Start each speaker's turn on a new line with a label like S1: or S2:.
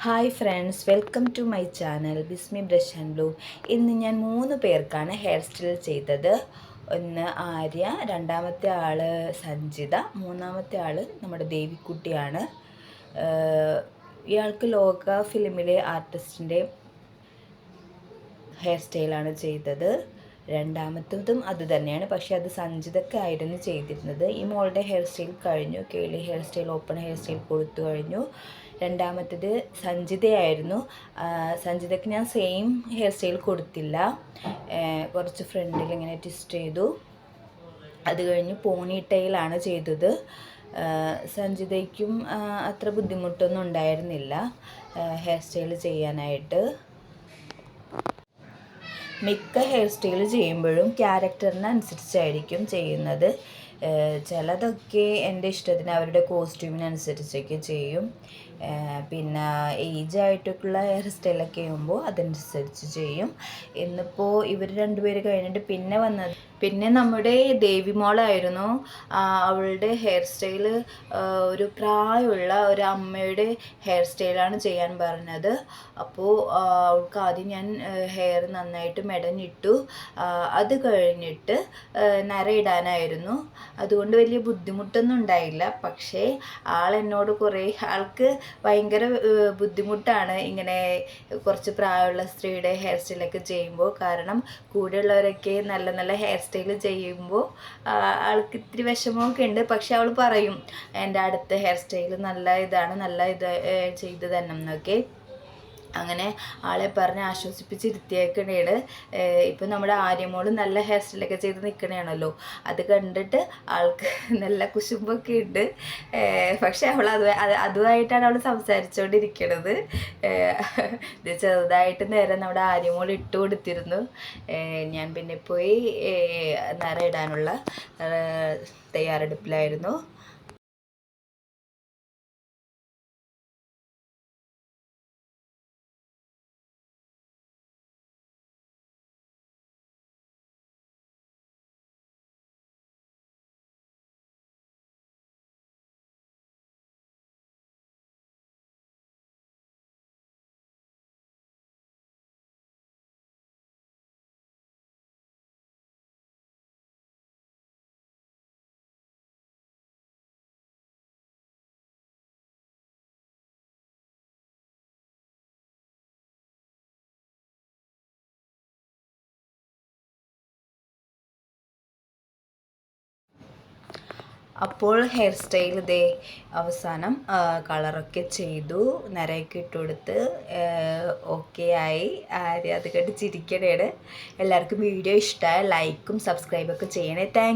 S1: Hi friends, welcome to my channel Bismi brush and blue. ഇന്ന് ഞാൻ 3 പേർക്കാണ് ഹെയർ സ്റ്റൈൽ ചെയ്തത്. ഒന്ന് ആര്യ, രണ്ടാമത്തെ ആൾ സഞ്ജിത, മൂന്നാമത്തെ ആൾ നമ്മുടെ ദേവിക്കുട്ടിയാണ്. ഇയാൾക്ക് ലോക ഫിലിമിലെ ആർട്ടിസ്റ്റിൻ്റെ ഹെയർ സ്റ്റൈലാണ് ചെയ്തത്. രണ്ടാമത്തതും അത് തന്നെയാണ്, പക്ഷേ അത് സഞ്ജിതക്കായിരുന്നു ചെയ്തിരുന്നത്. ഈ മോളുടെ ഹെയർ സ്റ്റൈൽ കഴിഞ്ഞു, കേളി hair style, open hair style കൊടുത്തു കഴിഞ്ഞു. രണ്ടാമത്തേത് സഞ്ജിതയായിരുന്നു. സഞ്ജിതയ്ക്ക് ഞാൻ സെയിം ഹെയർ സ്റ്റൈൽ കൊടുത്തില്ല, കുറച്ച് ഫ്രണ്ടിൽ ഇങ്ങനെ ട്വിസ്റ്റ് ചെയ്തു. അത് കഴിഞ്ഞ് പോണി ടെയിലാണ് ചെയ്തത്. സഞ്ജിതയ്ക്കും അത്ര ബുദ്ധിമുട്ടൊന്നും ഉണ്ടായിരുന്നില്ല ഹെയർ സ്റ്റൈൽ ചെയ്യാനായിട്ട്. മിക്ക ഹെയർ സ്റ്റൈൽ ചെയ്യുമ്പോഴും ക്യാരക്ടറിനനുസരിച്ചായിരിക്കും ചെയ്യുന്നത്. ചിലതൊക്കെ എൻ്റെ ഇഷ്ടത്തിന് അവരുടെ കോസ്റ്റ്യൂമിനനുസരിച്ചൊക്കെ ചെയ്യും. പിന്നെ ഏജായിട്ടുള്ള ഹെയർ സ്റ്റൈലൊക്കെ ചെയ്യുമ്പോൾ അതനുസരിച്ച് ചെയ്യും. ഇന്നിപ്പോൾ ഇവർ രണ്ടുപേര് കഴിഞ്ഞിട്ട് പിന്നെ നമ്മുടെ ദേവി മോളായിരുന്നു. അവളുടെ ഹെയർ സ്റ്റൈല് ഒരു പ്രായമുള്ള ഒരു അമ്മയുടെ ഹെയർ സ്റ്റൈലാണ് ചെയ്യാൻ പറഞ്ഞത്. അപ്പോൾ അവൾക്ക് ആദ്യം ഞാൻ ഹെയർ നന്നായിട്ട് മെടഞ്ഞിട്ടു. അത് കഴിഞ്ഞിട്ട് നരയിടാനായിരുന്നു. അതുകൊണ്ട് വലിയ ബുദ്ധിമുട്ടൊന്നും ഉണ്ടായില്ല. പക്ഷേ ആളെന്നോട് ആൾക്ക് ഭയങ്കര ബുദ്ധിമുട്ടാണ് ഇങ്ങനെ കുറച്ച് പ്രായമുള്ള സ്ത്രീയുടെ ഹെയർ സ്റ്റൈലൊക്കെ ചെയ്യുമ്പോൾ. കാരണം കൂടെയുള്ളവരൊക്കെ നല്ല നല്ല ഹെയർ സ്റ്റൈൽ ചെയ്യുമ്പോൾ ആൾക്ക് ഇത്തിരി വിഷമമൊക്കെ ഉണ്ട്. പക്ഷെ അവൾ പറയും, എൻ്റെ അടുത്ത ഹെയർ സ്റ്റൈൽ നല്ല ഇത് ചെയ്ത് തന്നെ എന്നൊക്കെ. അങ്ങനെ ആളെ പറഞ്ഞ് ആശ്വസിപ്പിച്ചിരുത്തിയേക്കണേണ്. ഇപ്പം നമ്മുടെ ആര്യമോള് നല്ല ഹെയർ സ്റ്റൈലൊക്കെ ചെയ്ത് നിൽക്കണേണല്ലോ. അത് കണ്ടിട്ട് ആൾക്ക് നല്ല കുശുമ്പൊക്കെ ഉണ്ട്. പക്ഷെ അവൾ അതുമായിട്ടാണ് അവൾ സംസാരിച്ചുകൊണ്ടിരിക്കണത്. ഇത് ചെറുതായിട്ട് നേരെ നമ്മുടെ ആര്യമോൾ ഇട്ട് കൊടുത്തിരുന്നു. ഞാൻ പിന്നെ പോയി നര ഇടാനുള്ള തയ്യാറെടുപ്പിലായിരുന്നു. അപ്പോൾ ഹെയർ സ്റ്റൈൽ ഇതേ അവസാനം കളറൊക്കെ ചെയ്തു, നരയൊക്കെ ഇട്ട് കൊടുത്ത് ഓക്കെ ആയി. ആര് അത് കണ്ട് ചിരിക്കണേണ്. എല്ലാവർക്കും വീഡിയോ ഇഷ്ടമായ ലൈക്കും സബ്സ്ക്രൈബൊക്കെ ചെയ്യണേ. താങ്ക്